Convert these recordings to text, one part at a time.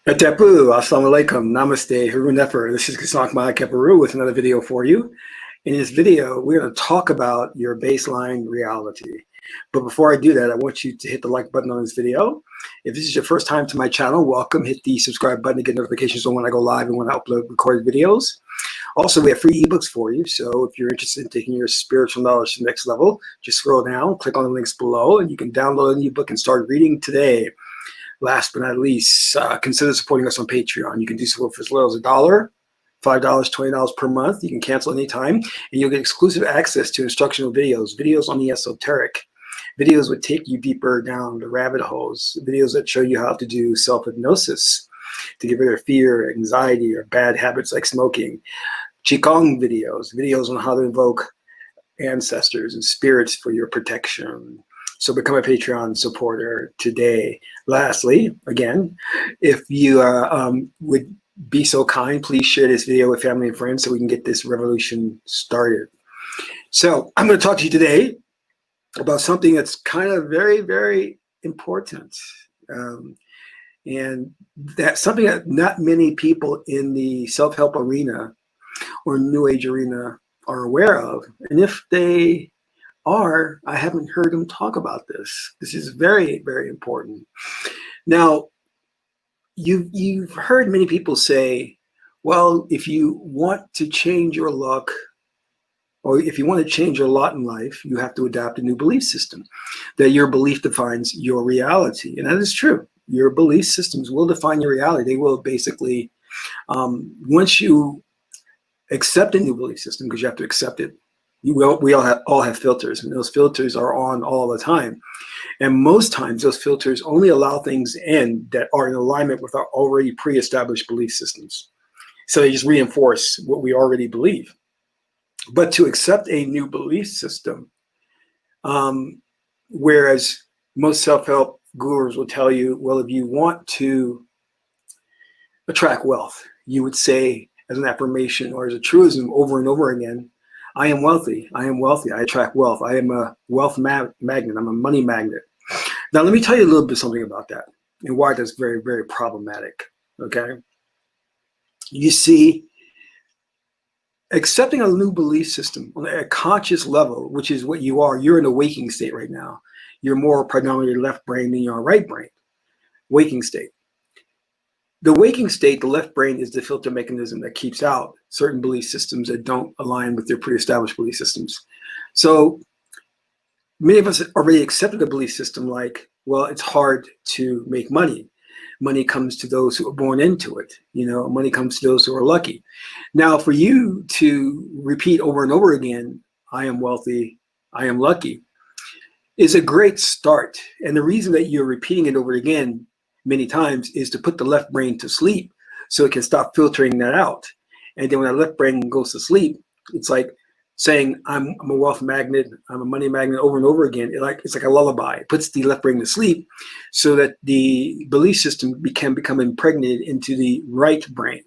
Atapu, assalamu alaikum, namaste, Haroon Nefer. This is Kasak Keperu with another video for you. In this video, we're going to talk about your baseline reality. But before I do that, I want you to hit the like button on this video. If this is your first time to my channel, welcome. Hit the subscribe button to get notifications on when I go live and when I upload recorded videos. Also, we have free ebooks for you. So if you're interested in taking your spiritual knowledge to the next level, just scroll down, click on the links below, and you can download an ebook and start reading today. Last but not least, consider supporting us on Patreon. You can do so for as little as $1, $5, $20 per month. You can cancel anytime, and you'll get exclusive access to instructional videos, videos on the esoteric, videos that take you deeper down the rabbit holes, videos that show you how to do self-hypnosis to get rid of fear, anxiety, or bad habits like smoking, qigong videos, videos on how to invoke ancestors and spirits for your protection. So become a Patreon supporter today. Lastly, again, if you would be so kind, please share this video with family and friends so we can get this revolution started. So I'm going to talk to you today about something that's kind of very, very important. And that's something that not many people in the self-help arena or New Age arena are aware of. And if they are, I haven't heard them talk about this. This is very, very important. Now, you've heard many people say, well, if you want to change your luck, or if you want to change your lot in life, you have to adopt a new belief system, that your belief defines your reality. And that is true. Your belief systems will define your reality. They will basically, once you accept a new belief system, because you have to accept it, we all have filters, and those filters are on all the time. And most times those filters only allow things in that are in alignment with our already pre-established belief systems. So they just reinforce what we already believe. But to accept a new belief system, whereas most self-help gurus will tell you, well, if you want to attract wealth, you would say as an affirmation or as a truism over and over again, I am wealthy. I am wealthy. I attract wealth. I am a wealth magnet. I'm a money magnet. Now, let me tell you a little bit something about that and why that's very, very problematic. Okay. You see, accepting a new belief system on a conscious level, which is what you are, you're in a waking state right now. You're more predominantly left brain than your right brain. Waking state. The waking state, the left brain, is the filter mechanism that keeps out certain belief systems that don't align with their pre-established belief systems. So many of us already accepted a belief system like, well, it's hard to make money. Money comes to those who are born into it. You know, money comes to those who are lucky. Now, for you to repeat over and over again, I am wealthy, I am lucky, is a great start. And the reason that you're repeating it over again many times is to put the left brain to sleep so it can stop filtering that out. And then when that left brain goes to sleep, it's like saying, I'm a wealth magnet, I'm a money magnet over and over again. It's like a lullaby. It puts the left brain to sleep so that the belief system can become impregnated into the right brain.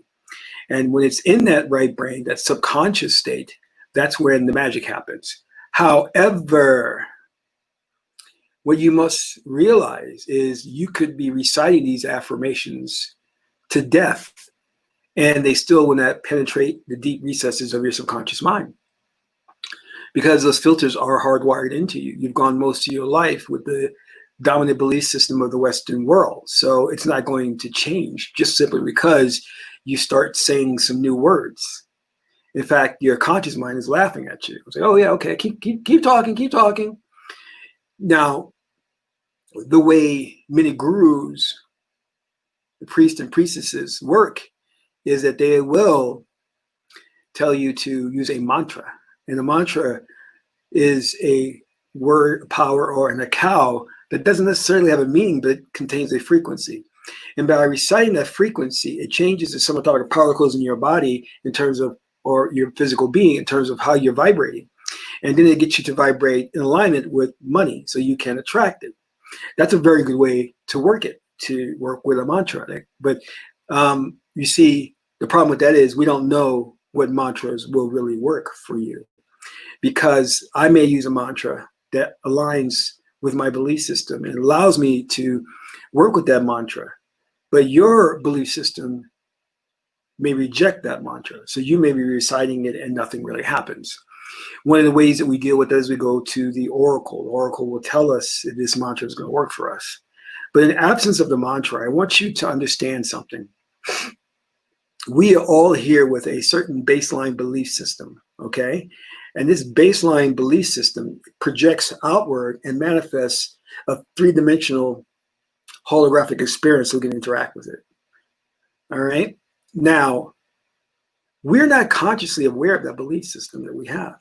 And when it's in that right brain, that subconscious state, that's when the magic happens. However, what you must realize is you could be reciting these affirmations to death, and they still will not penetrate the deep recesses of your subconscious mind, because those filters are hardwired into you. You've gone most of your life with the dominant belief system of the Western world. So it's not going to change just simply because you start saying some new words. In fact, your conscious mind is laughing at you. It's like, oh yeah, okay, keep talking, keep talking. Now, the way many gurus, the priests and priestesses work is that they will tell you to use a mantra. And a mantra is a word, power, or a cow that doesn't necessarily have a meaning, but it contains a frequency. And by reciting that frequency, it changes the subatomic particles in your body in terms of, or your physical being in terms of how you're vibrating. And then it gets you to vibrate in alignment with money so you can attract it. That's a very good way to work it, to work with a mantra. But you see, the problem with that is we don't know what mantras will really work for you, because I may use a mantra that aligns with my belief system and allows me to work with that mantra but your belief system may reject that mantra. So you may be reciting it and nothing really happens. One of the ways that we deal with that is we go to the oracle. The oracle will tell us if this mantra is going to work for us. But in the absence of the mantra, I want you to understand something. We are all here with a certain baseline belief system, okay? And this baseline belief system projects outward and manifests a three-dimensional holographic experience so we can interact with it. All right? Now, we're not consciously aware of that belief system that we have.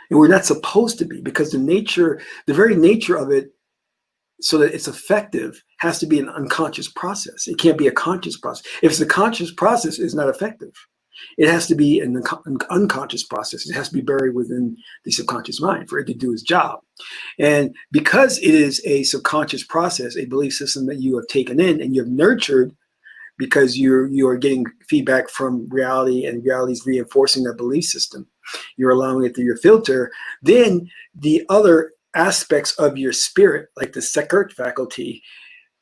And we're not supposed to be, because the very nature of it, so that it's effective, has to be an unconscious process. It can't be a conscious process. If it's a conscious process, it's not effective. It has to be an unconscious process. It has to be buried within the subconscious mind for it to do its job. And because it is a subconscious process, a belief system that you have taken in and you have nurtured, because you are getting feedback from reality, and reality is reinforcing that belief system, you're allowing it through your filter, then the other aspects of your spirit, like the Sekert faculty,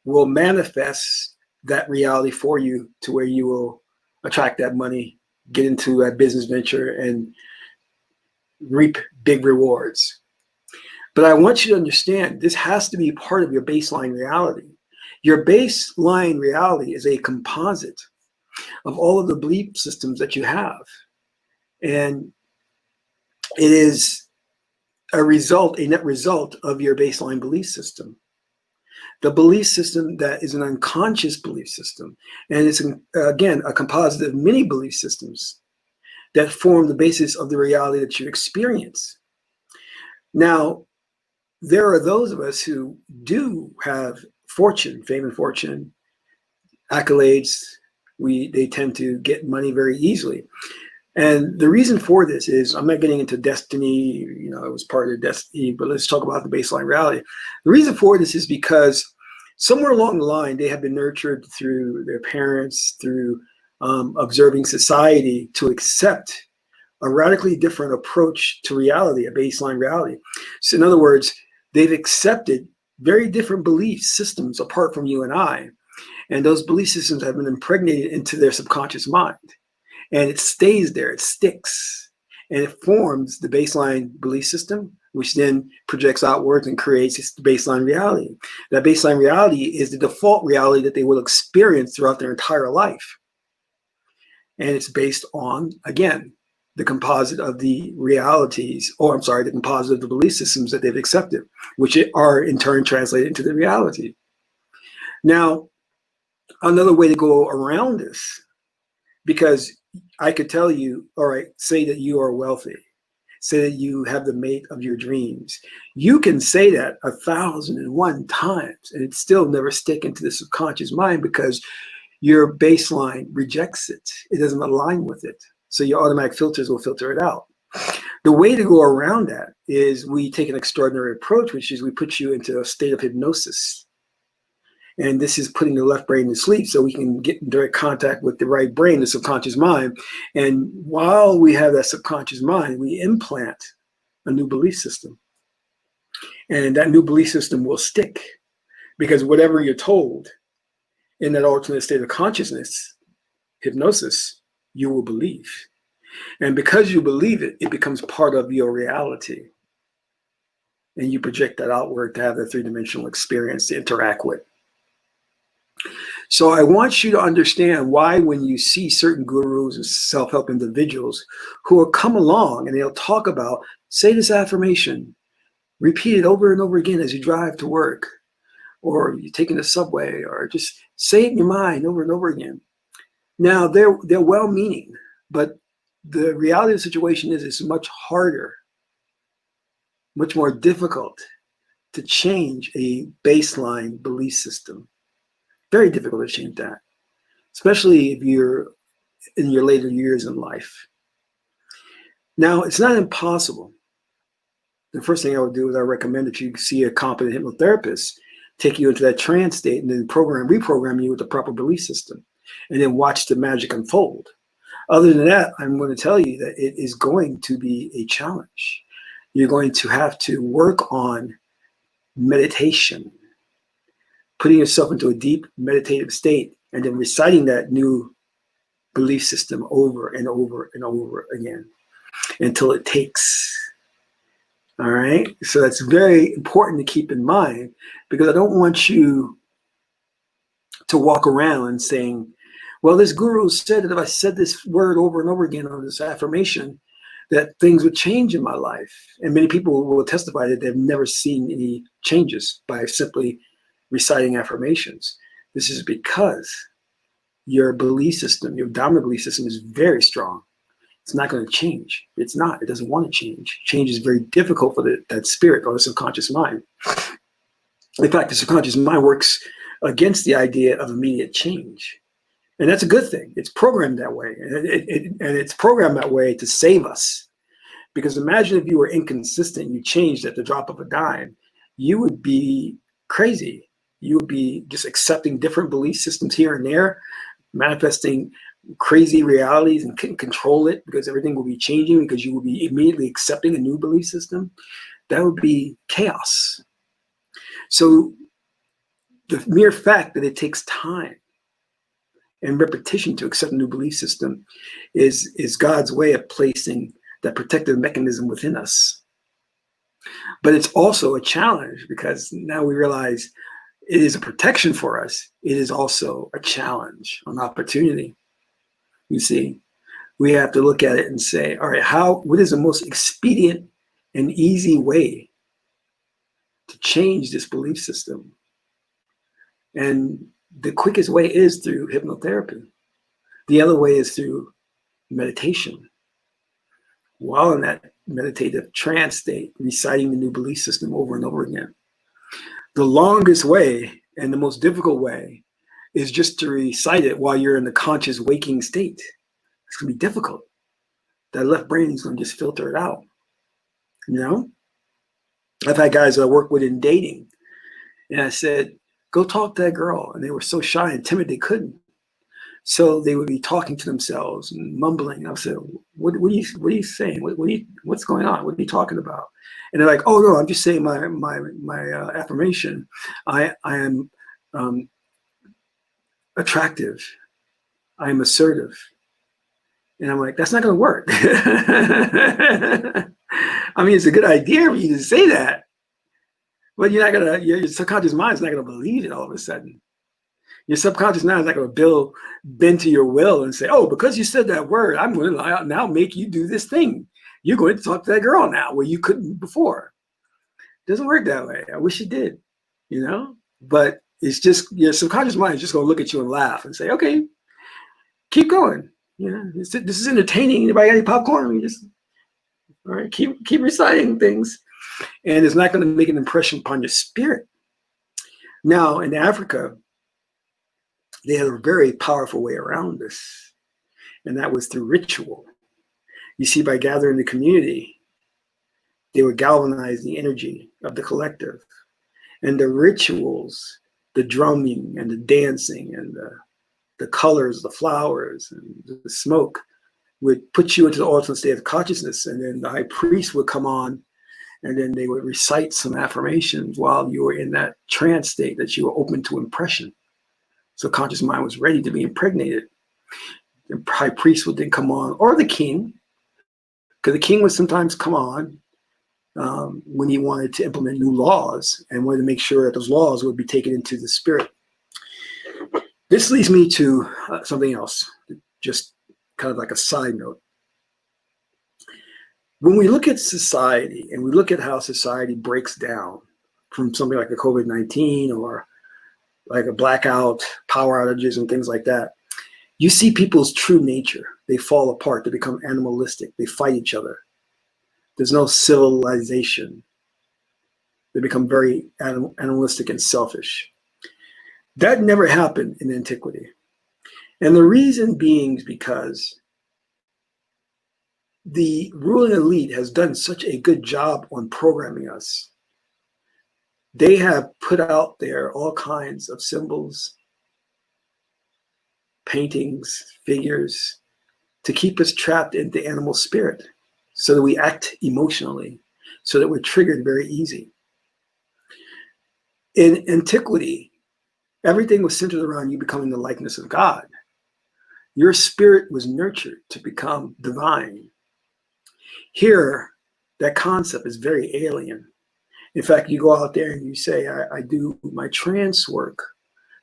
will manifest that reality for you to where you will attract that money, get into a business venture, and reap big rewards. But I want you to understand, this has to be part of your baseline reality. Your baseline reality is a composite of all of the belief systems that you have. And it is a net result of your baseline belief system. The belief system that is an unconscious belief system. And it's, again, a composite of many belief systems that form the basis of the reality that you experience. Now, there are those of us who do have fortune, fame and fortune, accolades. They tend to get money very easily. And the reason for this is, I'm not getting into destiny, it was part of destiny, but let's talk about the baseline reality. The reason for this is because somewhere along the line, they have been nurtured through their parents, through observing society, to accept a radically different approach to reality, a baseline reality. So in other words, they've accepted very different belief systems apart from you and I. And those belief systems have been impregnated into their subconscious mind. And it stays there, it sticks. And it forms the baseline belief system, which then projects outwards and creates the baseline reality. That baseline reality is the default reality that they will experience throughout their entire life. And it's based on, again, the composite of the realities, the composite of the belief systems that they've accepted, which are in turn translated into the reality. Now, another way to go around this, because I could tell you, all right, say that you are wealthy, say that you have the mate of your dreams. You can say that 1,001 times and it still never stick into the subconscious mind because your baseline rejects it. It doesn't align with it. So your automatic filters will filter it out. The way to go around that is we take an extraordinary approach, which is we put you into a state of hypnosis. And this is putting the left brain to sleep so we can get in direct contact with the right brain, the subconscious mind. And while we have that subconscious mind, we implant a new belief system. And that new belief system will stick because whatever you're told in that alternate state of consciousness, hypnosis, you will believe. And because you believe it, it becomes part of your reality. And you project that outward to have the three-dimensional experience to interact with. So I want you to understand why when you see certain gurus and self-help individuals who will come along and they'll talk about, say this affirmation, repeat it over and over again as you drive to work, or you're taking the subway, or just say it in your mind over and over again. Now, they're well-meaning, but the reality of the situation is it's much harder, much more difficult to change a baseline belief system. Very difficult to change that, especially if you're in your later years in life. Now, it's not impossible. The first thing I would do is I recommend that you see a competent hypnotherapist, take you into that trance state, and then reprogram you with the proper belief system, and then watch the magic unfold. Other than that, I'm going to tell you that it is going to be a challenge. You're going to have to work on meditation, putting yourself into a deep meditative state and then reciting that new belief system over and over and over again until it takes. All right. So that's very important to keep in mind, because I don't want you to walk around saying, well, this guru said that if I said this word over and over again on this affirmation, that things would change in my life. And many people will testify that they've never seen any changes by simply reciting affirmations. This is because your belief system, your dominant belief system, is very strong. It's not going to change. It's not. It doesn't want to change. Change is very difficult for that spirit or the subconscious mind. In fact, the subconscious mind works against the idea of immediate change. And that's a good thing. It's programmed that way. And it's programmed that way to save us. Because imagine if you were inconsistent, you changed at the drop of a dime, you would be crazy. You would be just accepting different belief systems here and there, manifesting crazy realities, and couldn't control it because everything will be changing because you will be immediately accepting a new belief system. That would be chaos. So the mere fact that it takes time and repetition to accept a new belief system is God's way of placing that protective mechanism within us. But it's also a challenge, because now we realize it is a protection for us. It is also a challenge, an opportunity. You see, we have to look at it and say, all right, what is the most expedient and easy way to change this belief system? And the quickest way is through hypnotherapy. The other way is through meditation. While in that meditative trance state, reciting the new belief system over and over again. The longest way and the most difficult way is just to recite it while you're in the conscious waking state. It's going to be difficult. That left brain is going to just filter it out. You know? I've had guys I work with in dating, and I said, go talk to that girl. And they were so shy and timid they couldn't. So they would be talking to themselves and mumbling. I said, what are you saying? What's going on? What are you talking about? And they're like, oh no, I'm just saying my affirmation. I am attractive. I am assertive. And I'm like, that's not going to work. I mean, it's a good idea for you to say that, but your subconscious mind is not going to believe it all of a sudden. Your subconscious mind is not going to bend to your will and say, oh, because you said that word, I'm going to now make you do this thing. You're going to talk to that girl now where you couldn't before. It doesn't work that way. I wish it did, you know? But it's just your subconscious mind is just going to look at you and laugh and say, okay, keep going. You know, this is entertaining. Anybody got any popcorn? All right, keep reciting things. And it's not going to make an impression upon your spirit. Now, in Africa, they had a very powerful way around this, and that was through ritual. You see, by gathering the community, they would galvanize the energy of the collective. And the rituals, the drumming and the dancing and the colors, the flowers, and the smoke would put you into the alternate state of consciousness. And then the high priest would come on, and then they would recite some affirmations while you were in that trance state that you were open to impression. So conscious mind was ready to be impregnated. The high priest would then come on, or the king, because the king would sometimes come on when he wanted to implement new laws and wanted to make sure that those laws would be taken into the spirit. This leads me to something else, just kind of like a side note. When we look at society and we look at how society breaks down from something like a COVID-19 or like a blackout, power outages and things like that, you see people's true nature. They fall apart. They become animalistic. They fight each other. There's no civilization. They become very animalistic and selfish. That never happened in Antiquity. And the reason being is because the ruling elite has done such a good job on programming us. They have put out there all kinds of symbols, paintings, figures, to keep us trapped in the animal spirit so that we act emotionally, so that we're triggered very easy. In Antiquity, Everything was centered around you becoming the likeness of God. Your spirit was nurtured to become divine. Here, that concept is very alien. In fact, you go out there and you say, I do my trance work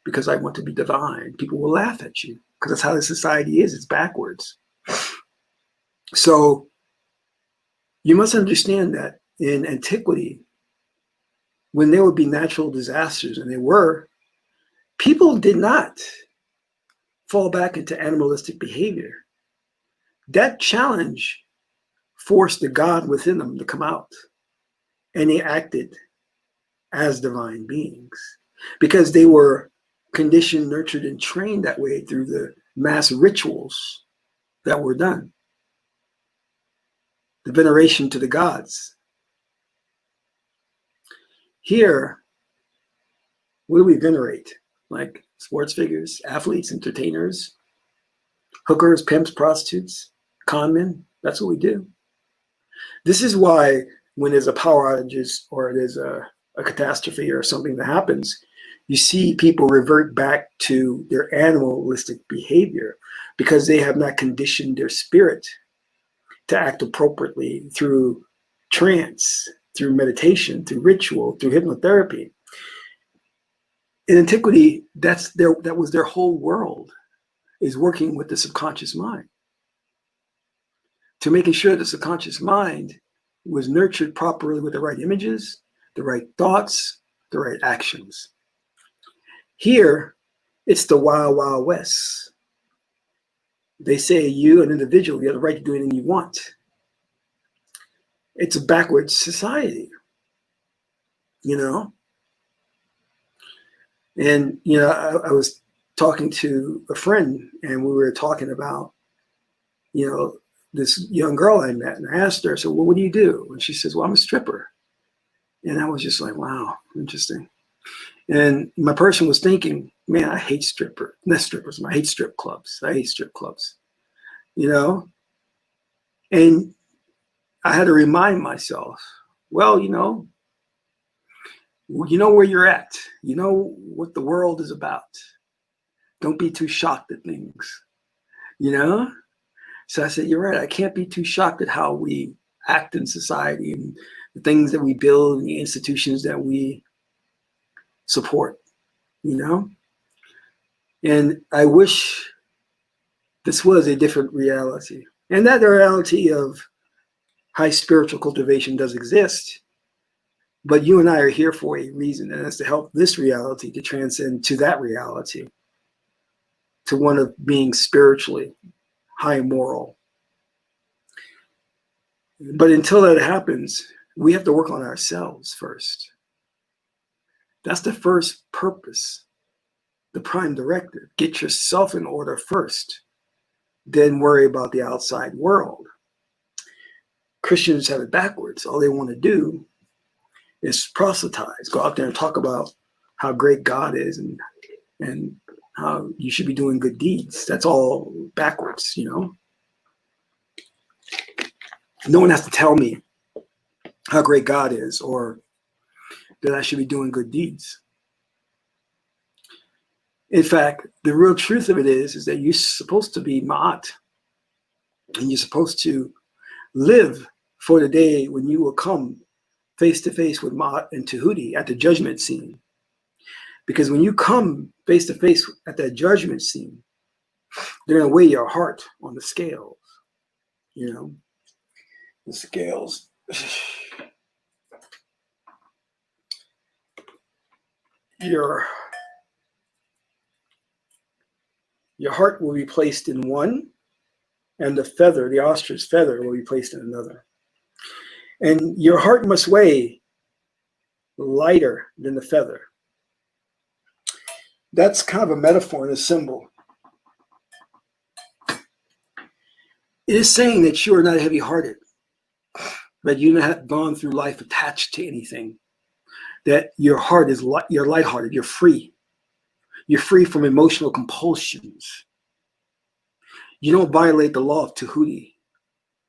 because I want to be divine. People will laugh at you because that's how the society is. It's backwards. So you must understand that in Antiquity, when there would be natural disasters, and there were, people did not fall back into animalistic behavior. That challenge forced the God within them to come out, and they acted as divine beings because they were conditioned, nurtured, and trained that way through the mass rituals that were done, the veneration to the gods. Here, what do we venerate? Like sports figures, athletes, entertainers, hookers, pimps, prostitutes, con men. That's what we do. This is why when there's a power outages or there's a catastrophe or something that happens, you see people revert back to their animalistic behavior because they have not conditioned their spirit to act appropriately through trance, through meditation, through ritual, through hypnotherapy. In Antiquity, that was their whole world, is working with the subconscious mind, to making sure the subconscious mind was nurtured properly with the right images, the right thoughts, the right actions. Here, it's the wild, wild west. They say you, an individual, you have the right to do anything you want. It's a backwards society, you know? And, you know, I was talking to a friend and we were talking about, you know, this young girl I met, and I asked her, so, well, what do you do? And she says, well, I'm a stripper. And I was just like, wow, interesting. And my person was thinking, man, I hate not strippers, I hate strip clubs. I hate strip clubs, you know? And I had to remind myself, well, you know where you're at. You know what the world is about. Don't be too shocked at things, you know? So I said, you're right. I can't be too shocked at how we act in society and the things that we build and the institutions that we support, you know? And I wish this was a different reality. And that the reality of high spiritual cultivation does exist. But you and I are here for a reason, and that's to help this reality to transcend to that reality, to one of being spiritually high moral. But until that happens, we have to work on ourselves first. That's the first purpose, the prime directive. Get yourself in order first, then worry about the outside world. Christians have it backwards. All they want to do is proselytize, go out there and talk about how great God is and how you should be doing good deeds. That's all backwards, you know? No one has to tell me how great God is or that I should be doing good deeds. In fact, the real truth of it is that you're supposed to be ma'at, and you're supposed to live for the day when you will come face to face with Ma'at and Tahuti at the judgment scene. Because when you come face to face at that judgment scene, they're going to weigh your heart on the scales, you know, the scales. Your heart will be placed in one, and the feather, the ostrich feather, will be placed in another. And your heart must weigh lighter than the feather. That's kind of a metaphor and a symbol. It is saying that you are not heavy-hearted, that you have gone through life attached to anything, that your heart is you're lighthearted, you're free. You're free from emotional compulsions. You don't violate the law of Tahuti,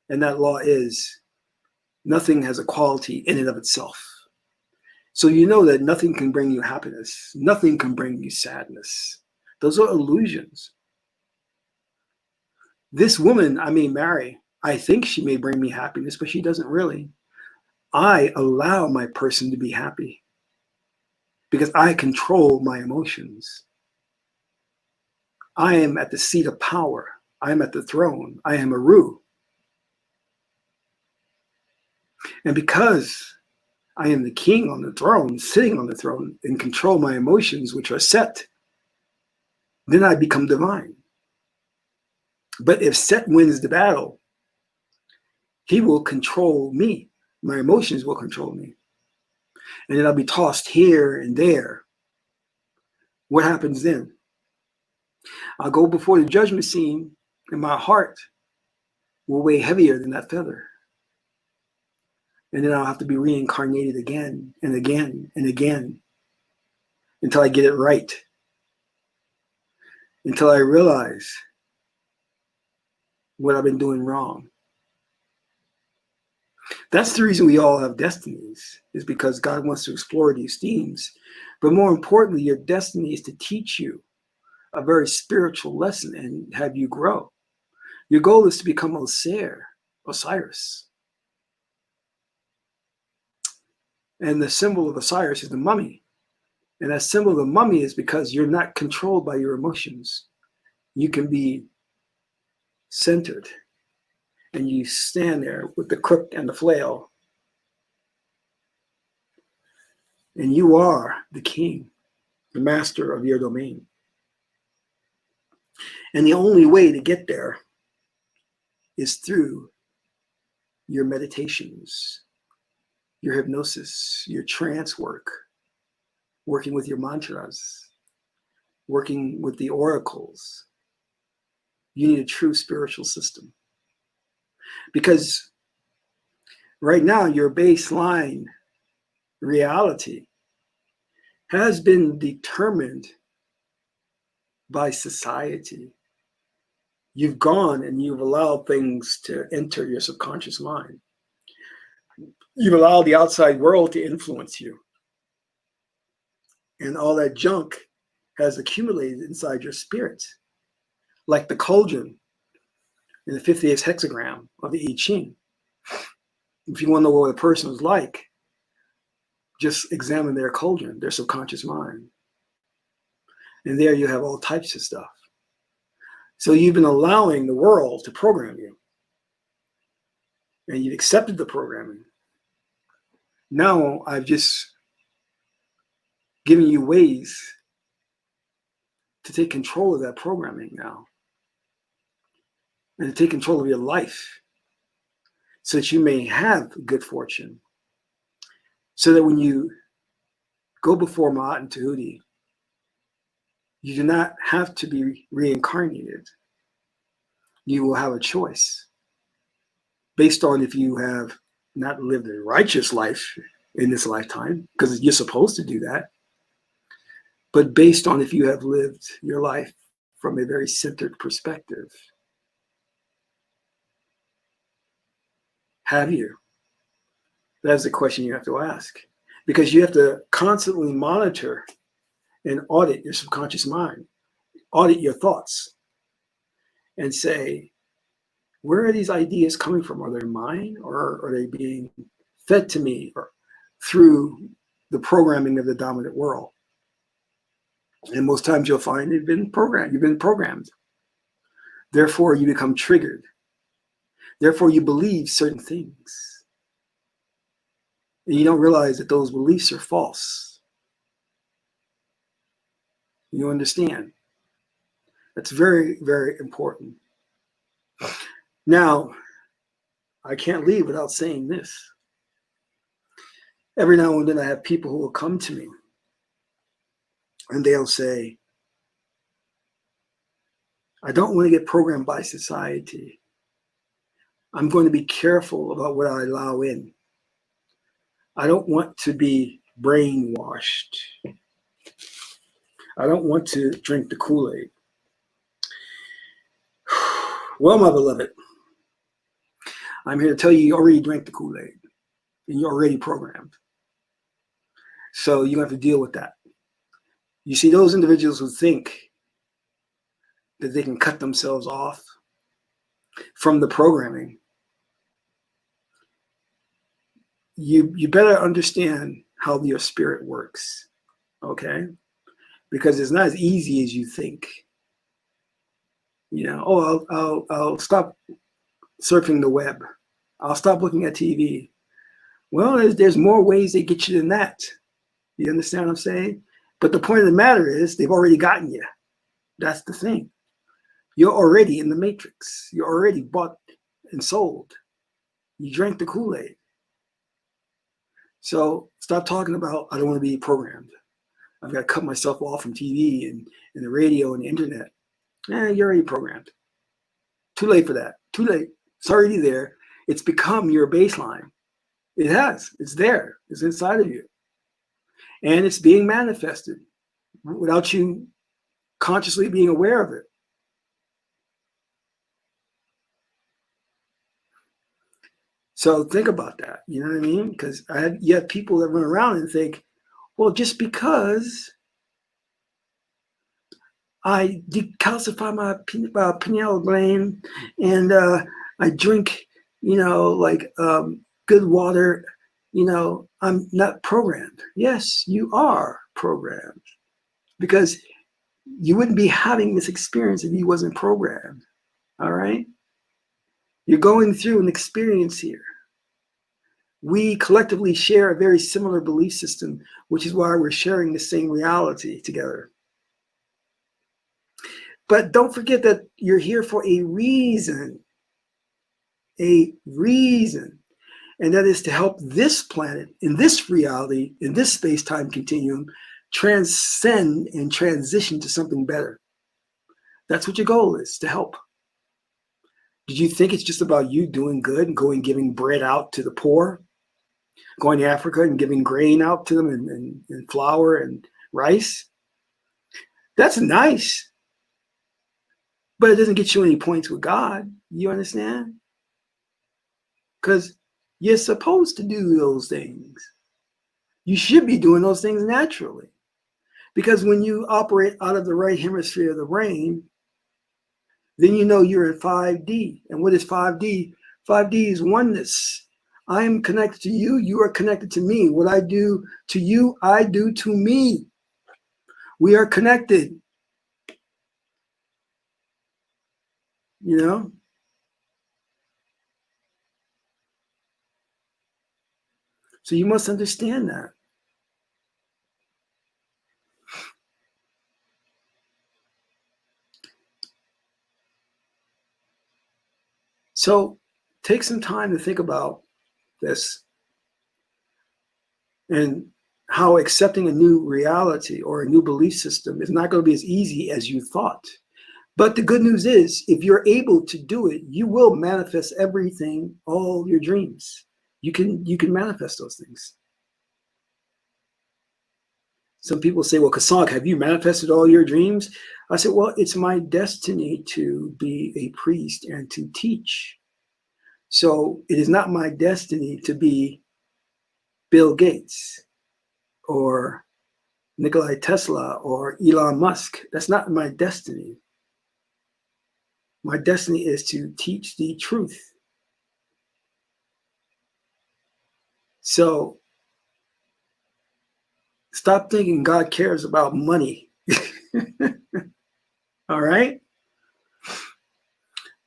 and that law is nothing has a quality in and of itself. So you know that nothing can bring you happiness. Nothing can bring you sadness. Those are illusions. This woman I may marry, I think she may bring me happiness, but she doesn't really. I allow my person to be happy because I control my emotions. I am at the seat of power. I am at the throne. I am Aru. And because I am the king on the throne, sitting on the throne, and control my emotions, which are set, then I become divine. But if Set wins the battle, he will control me. My emotions will control me. And then I'll be tossed here and there. What happens then? I'll go before the judgment scene, and my heart will weigh heavier than that feather. And then I'll have to be reincarnated again and again and again until I get it right. Until I realize what I've been doing wrong. That's the reason we all have destinies, is because God wants to explore these themes. But more importantly, your destiny is to teach you a very spiritual lesson and have you grow. Your goal is to become Osiris. And the symbol of Osiris is the mummy. And that symbol of the mummy is because you're not controlled by your emotions. You can be centered. And you stand there with the crook and the flail. And you are the king, the master of your domain. And the only way to get there is through your meditations, your hypnosis, your trance work, working with your mantras, working with the oracles. You need a true spiritual system. Because right now, your baseline reality has been determined by society. You've gone and you've allowed things to enter your subconscious mind. You've allowed the outside world to influence you. And all that junk has accumulated inside your spirit, like the cauldron in the 50th hexagram of the I-ching. If you want to know what a person is like, just examine their cauldron, their subconscious mind. And there you have all types of stuff. So you've been allowing the world to program you. And you've accepted the programming. Now I've just given you ways to take control of that programming now. And to take control of your life so that you may have good fortune. So that when you go before Ma'at and Tahuti, you do not have to be reincarnated. You will have a choice based on if you have not lived a righteous life in this lifetime, because you're supposed to do that, but based on if you have lived your life from a very centered perspective. Have you? That's the question you have to ask, because you have to constantly monitor and audit your subconscious mind, audit your thoughts, and say, where are these ideas coming from? Are they mine, or are they being fed to me or through the programming of the dominant world? And most times you'll find you've been programmed. Therefore, you become triggered. Therefore, you believe certain things. And you don't realize that those beliefs are false. You understand? That's very, very important. Now, I can't leave without saying this. Every now and then I have people who will come to me and they'll say, I don't want to get programmed by society. I'm going to be careful about what I allow in. I don't want to be brainwashed. I don't want to drink the Kool-Aid. Well, my beloved, I'm here to tell you, you already drank the Kool-Aid and you're already programmed. So you have to deal with that. You see, those individuals who think that they can cut themselves off from the programming, you better understand how your spirit works, okay? Because it's not as easy as you think. You know, oh, I'll stop surfing the web. I'll stop looking at TV. Well, there's more ways they get you than that. You understand what I'm saying? But the point of the matter is they've already gotten you. That's the thing. You're already in the matrix. You're already bought and sold. You drank the Kool-Aid. So stop talking about, I don't want to be programmed. I've got to cut myself off from TV and the radio and the internet. You're already programmed. Too late for that. Too late. It's already there. It's become your baseline. It has. It's there. It's inside of you. And it's being manifested without you consciously being aware of it. So think about that. You know what I mean? Because you have people that run around and think, well, just because I decalcify my pineal gland and I drink, good water, I'm not programmed. Yes, you are programmed, because you wouldn't be having this experience if you wasn't programmed. All right? You're going through an experience here. We collectively share a very similar belief system, which is why we're sharing the same reality together. But don't forget that you're here for a reason. A reason. And that is to help this planet, in this reality, in this space-time continuum, transcend and transition to something better. That's what your goal is, to help. Did you think it's just about you doing good and giving bread out to the poor? Going to Africa and giving grain out to them and flour and rice? That's nice. But it doesn't get you any points with God. You understand? Because you're supposed to do those things. You should be doing those things naturally. Because when you operate out of the right hemisphere of the brain, then you know you're in 5D. And what is 5D? 5D is oneness. I am connected to you. You are connected to me. What I do to you, I do to me. We are connected. You know? So you must understand that. So take some time to think about this and how accepting a new reality or a new belief system is not going to be as easy as you thought. But the good news is, if you're able to do it, you will manifest everything, all your dreams. You can manifest those things. Some people say, well, Kasank, have you manifested all your dreams? I said, well, it's my destiny to be a priest and to teach. So it is not my destiny to be Bill Gates or Nikola Tesla or Elon Musk. That's not my destiny. My destiny is to teach the truth. So stop thinking God cares about money. All right?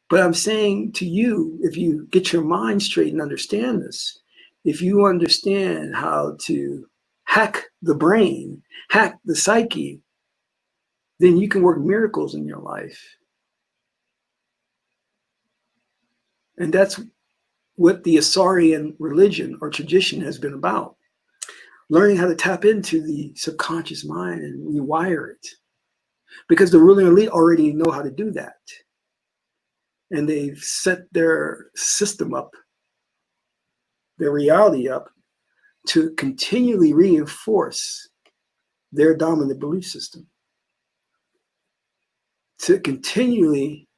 But I'm saying to you, if you get your mind straight and understand this, if you understand how to hack the brain, hack the psyche, then you can work miracles in your life. And that's what the Asarian religion or tradition has been about. Learning how to tap into the subconscious mind and rewire it. Because the ruling elite already know how to do that. And they've set their system up, their reality up, to continually reinforce their dominant belief system. To continually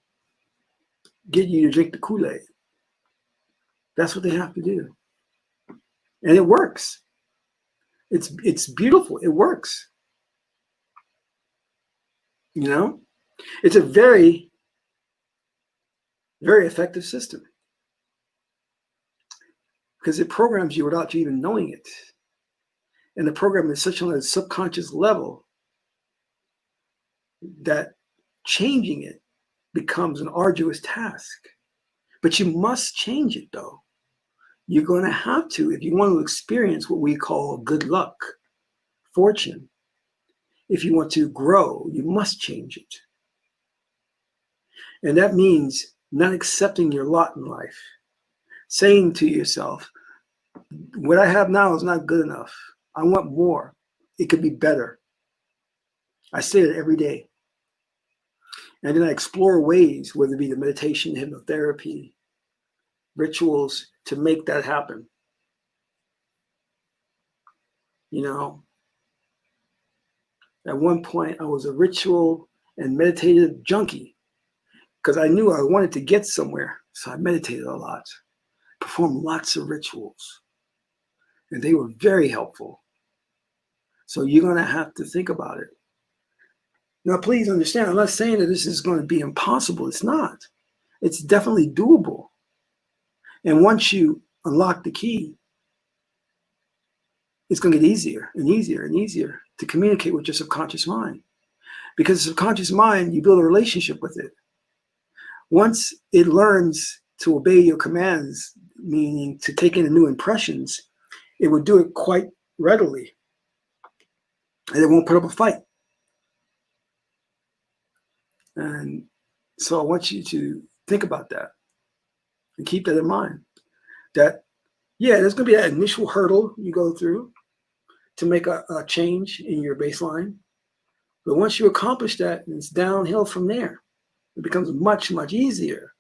get you to drink the Kool-Aid. That's what they have to do. And it works. It's beautiful. It works. You know, it's a very, very effective system because it programs you without you even knowing it. And the program is such on a subconscious level that changing it becomes an arduous task. But you must change it, though. You're going to have to if you want to experience what we call good luck, fortune. If you want to grow, you must change it. And that means not accepting your lot in life, saying to yourself, what I have now is not good enough. I want more. It could be better. I say it every day. And then I explore ways, whether it be the meditation, hypnotherapy, rituals to make that happen. You know, at one point I was a ritual and meditative junkie because I knew I wanted to get somewhere. So I meditated a lot, performed lots of rituals, and they were very helpful. So you're going to have to think about it. Now, please understand, I'm not saying that this is going to be impossible. It's not. It's definitely doable. And once you unlock the key, it's going to get easier and easier and easier to communicate with your subconscious mind. Because the subconscious mind, you build a relationship with it. Once it learns to obey your commands, meaning to take in new impressions, it will do it quite readily. And it won't put up a fight. And so I want you to think about that and keep that in mind. That, yeah, there's going to be that initial hurdle you go through to make a change in your baseline. But once you accomplish that, it's downhill from there. It becomes much, much easier.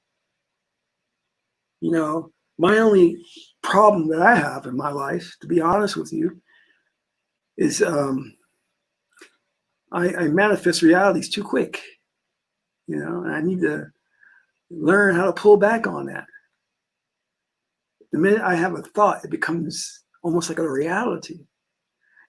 You know, my only problem that I have in my life, to be honest with you, is I manifest realities too quick. You know, and I need to learn how to pull back on that. The minute I have a thought, it becomes almost like a reality.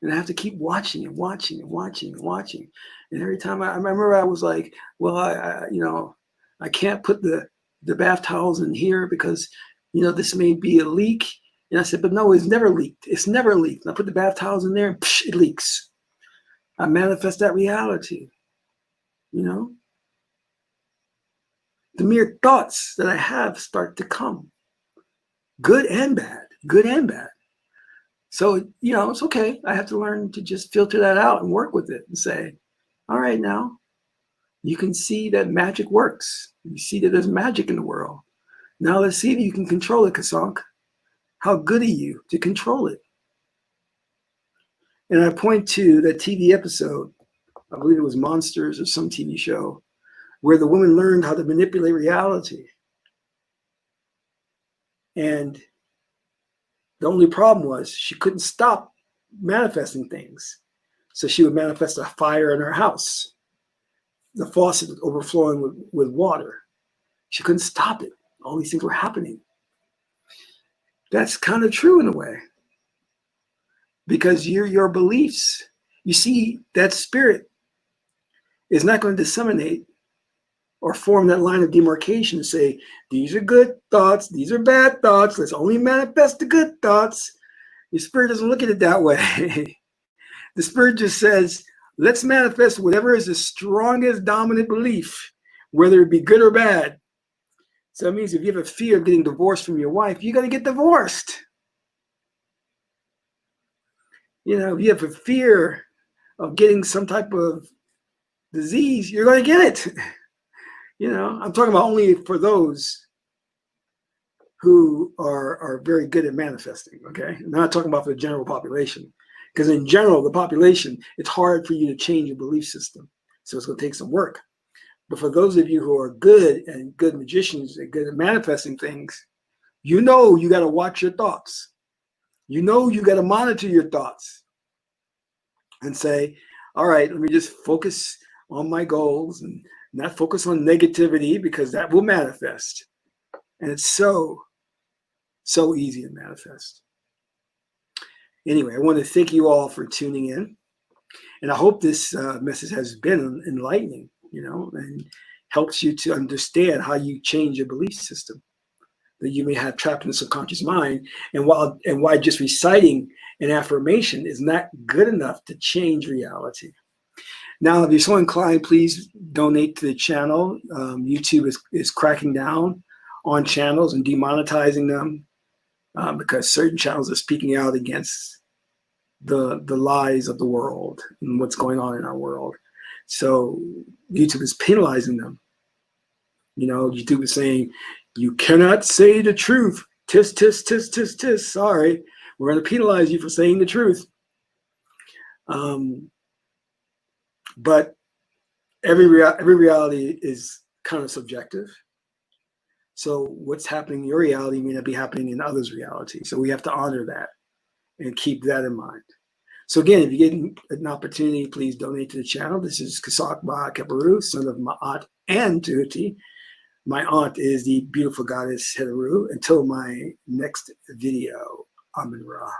And I have to keep watching and watching and watching and watching. And every time I remember I was like, well, I can't put the bath towels in here because, you know, this may be a leak. And I said, but no, it's never leaked. It's never leaked. And I put the bath towels in there and psh, it leaks. I manifest that reality, you know? The mere thoughts that I have start to come. Good and bad, good and bad. So, you know, it's okay. I have to learn to just filter that out and work with it and say, all right, now you can see that magic works. You see that there's magic in the world. Now let's see if you can control it, Kasank. How good are you to control it? And I point to that TV episode, I believe it was Monsters or some TV show, where the woman learned how to manipulate reality. And the only problem was she couldn't stop manifesting things. So she would manifest a fire in her house. The faucet was overflowing with water. She couldn't stop it. All these things were happening. That's kind of true in a way. Because your beliefs, you see, that spirit is not going to disseminate or form that line of demarcation and say, these are good thoughts, these are bad thoughts, let's only manifest the good thoughts. Your spirit doesn't look at it that way. The spirit just says, let's manifest whatever is the strongest dominant belief, whether it be good or bad. So that means if you have a fear of getting divorced from your wife, you're going to get divorced. You know, if you have a fear of getting some type of disease, you're going to get it. You know, I'm talking about only for those who are very good at manifesting, okay? I'm not talking about for the general population. Because in general, the population, it's hard for you to change your belief system. So it's going to take some work. But for those of you who are good and good magicians and good at manifesting things, you know you got to watch your thoughts. You know you got to monitor your thoughts and say, all right, let me just focus on my goals and not focus on negativity because that will manifest. And it's so easy to manifest. Anyway, I want to thank you all for tuning in. And I hope this message has been enlightening, and helps you to understand how you change your belief system that you may have trapped in the subconscious mind, and why just reciting an affirmation is not good enough to change reality. Now, if you're so inclined, please donate to the channel. YouTube is cracking down on channels and demonetizing them because certain channels are speaking out against the lies of the world and what's going on in our world. So YouTube is penalizing them. YouTube is saying, you cannot say the truth. Tisk, tisk, tisk, tisk, tisk. Sorry, we're going to penalize you for saying the truth. But every reality is kind of subjective. So what's happening in your reality may not be happening in others' reality. So we have to honor that and keep that in mind. So again, if you get an opportunity, please donate to the channel. This is Kasak Ba Keperu, son of my aunt Antiquity. My aunt is the beautiful goddess Heteru. Until my next video, Amun Ra.